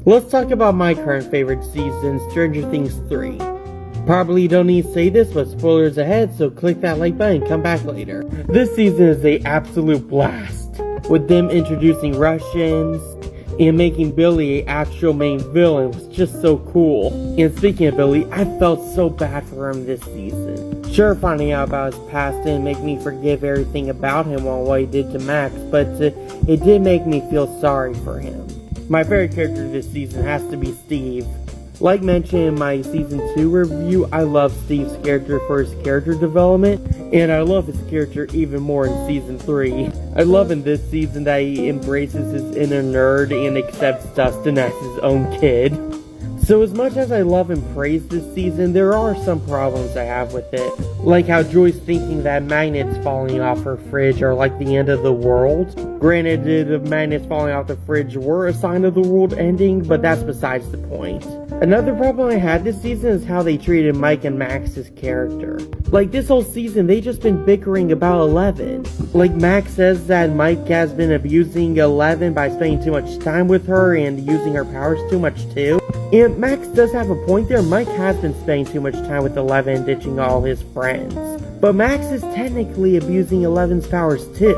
let's talk about my current favorite season, Stranger Things 3. Probably don't need to say this, but spoilers ahead, so click that like button and come back later. This season is an absolute blast, with them introducing Russians and making Billy an actual main villain was just so cool. And speaking of Billy, I felt so bad for him this season. Sure, finding out about his past didn't make me forgive everything about him on what he did to Max, but it did make me feel sorry for him. My favorite character this season has to be Steve. Like mentioned in my Season 2 review, I love Steve's character for his character development, and I love his character even more in Season 3. I love in this season that he embraces his inner nerd and accepts Dustin as his own kid. So as much as I love and praise this season, there are some problems I have with it. Like how Joyce thinking that magnets falling off her fridge are like the end of the world. Granted, the magnets falling off the fridge were a sign of the world ending, but that's besides the point. Another problem I had this season is how they treated Mike and Max's character. Like this whole season, they just been bickering about Eleven. Like Max says that Mike has been abusing Eleven by spending too much time with her and using her powers too much too. And Max does have a point there. Mike has been spending too much time with Eleven, ditching all his friends. But Max is technically abusing Eleven's powers too.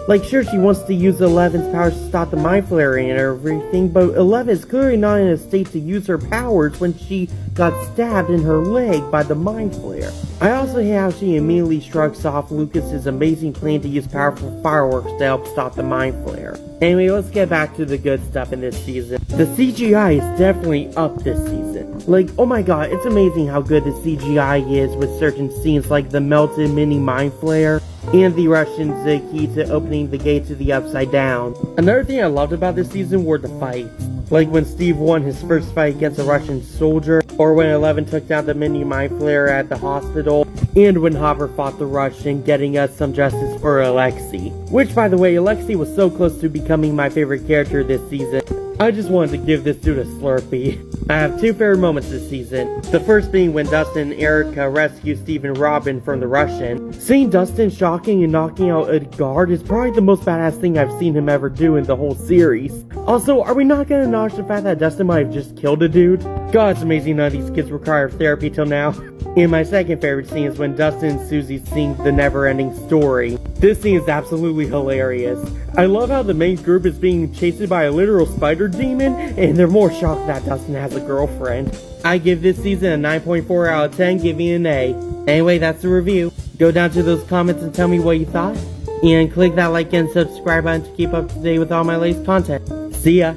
Like sure, she wants to use Eleven's powers to stop the Mind Flayer and everything, but Eleven is clearly not in a state to use her powers when she got stabbed in her leg by the Mind Flayer. I also hate how she immediately shrugs off Lucas's amazing plan to use powerful fireworks to help stop the Mind Flayer. Anyway, let's get back to the good stuff in this season. The CGI is definitely up this season. Like, oh my god, it's amazing how good the CGI is with certain scenes like the melted mini Mind Flayer and the Russians' key to opening the gate to the Upside Down. Another thing I loved about this season were the fights. Like when Steve won his first fight against a Russian soldier, or when Eleven took down the mini Mind Flayer at the hospital, and when Hopper fought the Russian, getting us some justice for Alexei. Which, by the way, Alexei was so close to becoming my favorite character this season. I just wanted to give this dude a Slurpee. I have two favorite moments this season. The first being when Dustin and Erica rescue Steve and Robin from the Russian. Seeing Dustin shocking and knocking out a guard is probably the most badass thing I've seen him ever do in the whole series. Also, are we not gonna acknowledge the fact that Dustin might have just killed a dude? God, it's amazing none of these kids require therapy till now. And my second favorite scene is when Dustin and Susie sing The Never-Ending Story. This scene is absolutely hilarious. I love how the main group is being chased by a literal spider demon, and they're more shocked that Dustin has a girlfriend. I give this season a 9.4 out of 10, giving it an A. Anyway, that's the review. Go down to those comments and tell me what you thought. And click that like and subscribe button to keep up to date with all my latest content. See ya!